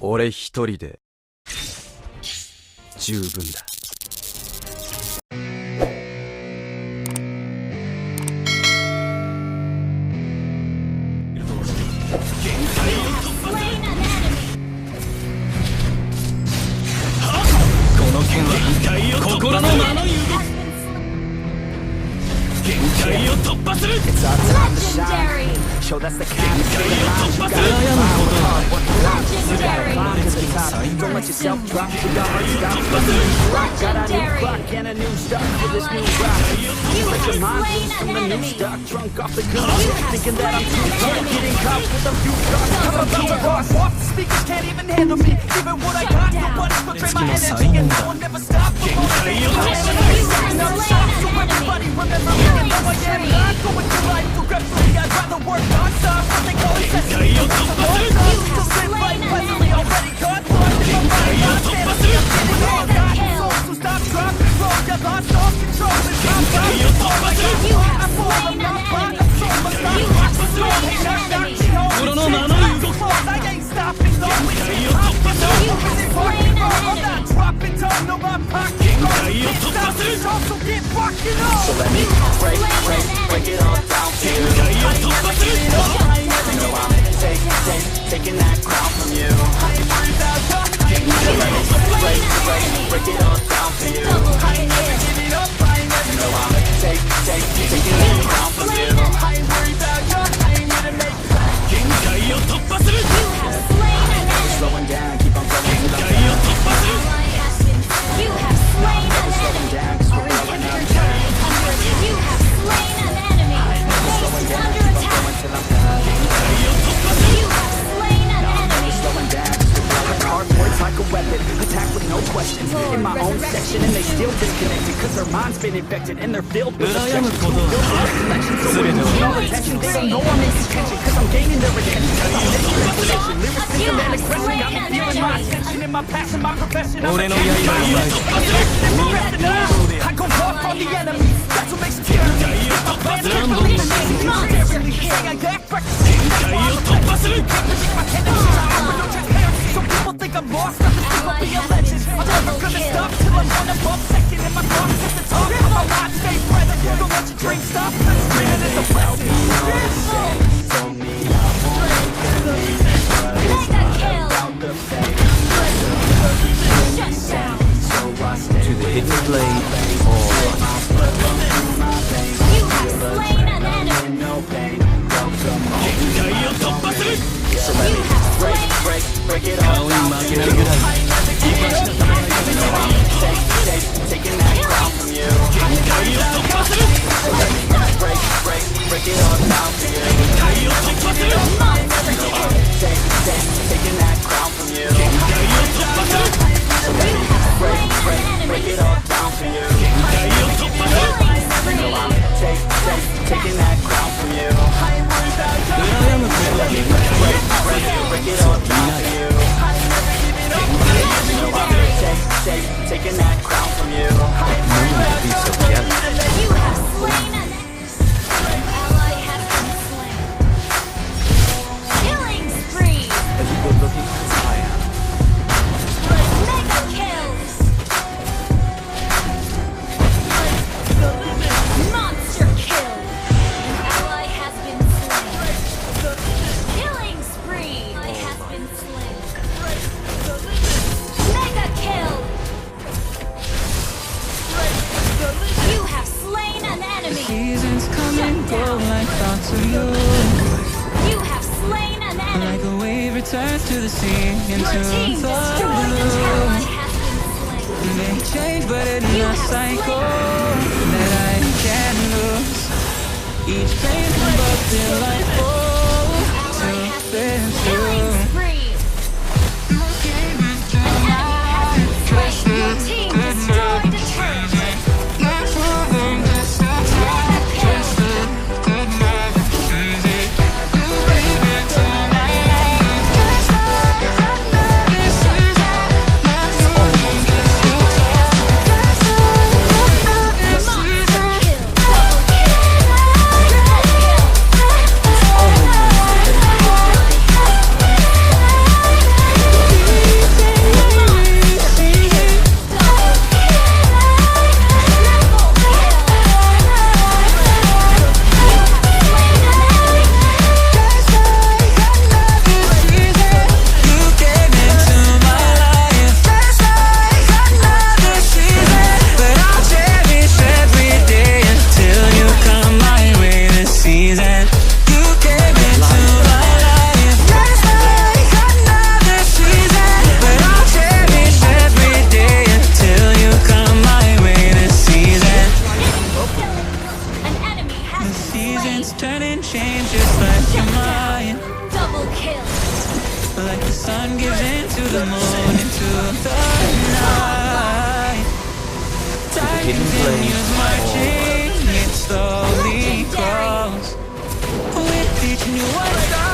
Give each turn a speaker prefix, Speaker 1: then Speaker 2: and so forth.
Speaker 1: 俺一人で十分だ。この剣は心のままに動く。限界を突破する。Show that's the kind of thing that don't let yourself drop to the heart stop. Got a new clock and a new start for this new rock. Let your mind loose from the new stock. Drunk off the goods, thinking that I'm too hard. Getting caught with a few shots. I'm about to cross off. The speakers can't even handle me. Even what I got, nobody's betray my energy, and I will never stop. So everybody remember me and know I am not going through life regretfully. I'd rather work non-stop. They call it sesame. You live life pleasantly already caught. Lost in my mind, not fantasy. I'm getting all got souls who stop, drop, control. You lost all control and come back. Oh my God, I'm full of my plot. I'm so much not rock the storm. Hey, knock, she holds it. I ain't stopping, though. It's hip-hop, you know. Is it rockin' roll? I'm not dropping down. No, I'm packing on. Can't stop this, also get rockin' on. So let me break it all down to you. I ain't never giving up. I ain't never know I'm taking that crown from you. I ain't worried about you. So let me break it all down to you. I ain't never giving up. I ain't never know I'm taking that crown from you. I ain't worried about you. I ain't here to make you have slain an enemy. Slowing down, keep on going till I'm down. You have slain an enemy. Our inhibitor turret is under attack. You have slain an enemy. Base is under attack. You have slain an enemy. Slowing down, hard words like a weapon. Attack with no questions. In my own section, and they still disconnected. Cause their mind's been infected, and they're filled with objections. So when you no attention, they don't know I'm in detention. Cause I'm gaining their attention. Cause I'm making explanation. Lyricism and aggression got me feeling my attention. In my passion, my profession, I'm a I go off on the enemy. That's what makes it feel. My plans can't believe it. Saying I get breakfast. So people think I'm lost, I think I'll be a legend. I'm never gonna stop till I'm on above second. And my thoughts at the top. My life stay present. Don't let your dreams stop. Spinning is a blessing. To the hidden blade, you have slain an enemy. So let me break it all down to you. I ain't never giving up. Taking that crown from you. So let me break it all down to you. I ain't never giving up. I ain't never giving up. Taking that crown from you. So let me break it all down to you. I ain't never giving up. I ain't never giving up. Taking that crown from you. I ain't worried about you. So let me break it all down to you. I ain't never giving up. I ain't never giving up. Taking that crown from you. I ain't worried about you. You have slain an ally has been slain. Killing spree. as you good looking as I am.
Speaker 2: Mega kills. Monster kill. An ally has been slain. Killing spree. Ally has been slain. Mega kill. You have slain an enemy.
Speaker 3: Seasons come and go like thoughts of you.
Speaker 2: You have slain an enemy.
Speaker 3: Like a wave returns to the sea into
Speaker 2: Your team
Speaker 3: the
Speaker 2: destroyed the
Speaker 3: blue.
Speaker 2: ally has been slain.
Speaker 3: They change, but it's
Speaker 2: You
Speaker 3: a
Speaker 2: have
Speaker 3: cycle
Speaker 2: slain.
Speaker 3: that I can't lose. Each pain but till I fall to
Speaker 2: Ally has been
Speaker 3: bear
Speaker 2: killing
Speaker 3: through.
Speaker 2: spree.
Speaker 3: turning change just like your mind.
Speaker 2: Double kill.
Speaker 3: Like the sun gives into the moon, into the night. Time continues marching, it slowly grows. With each new one.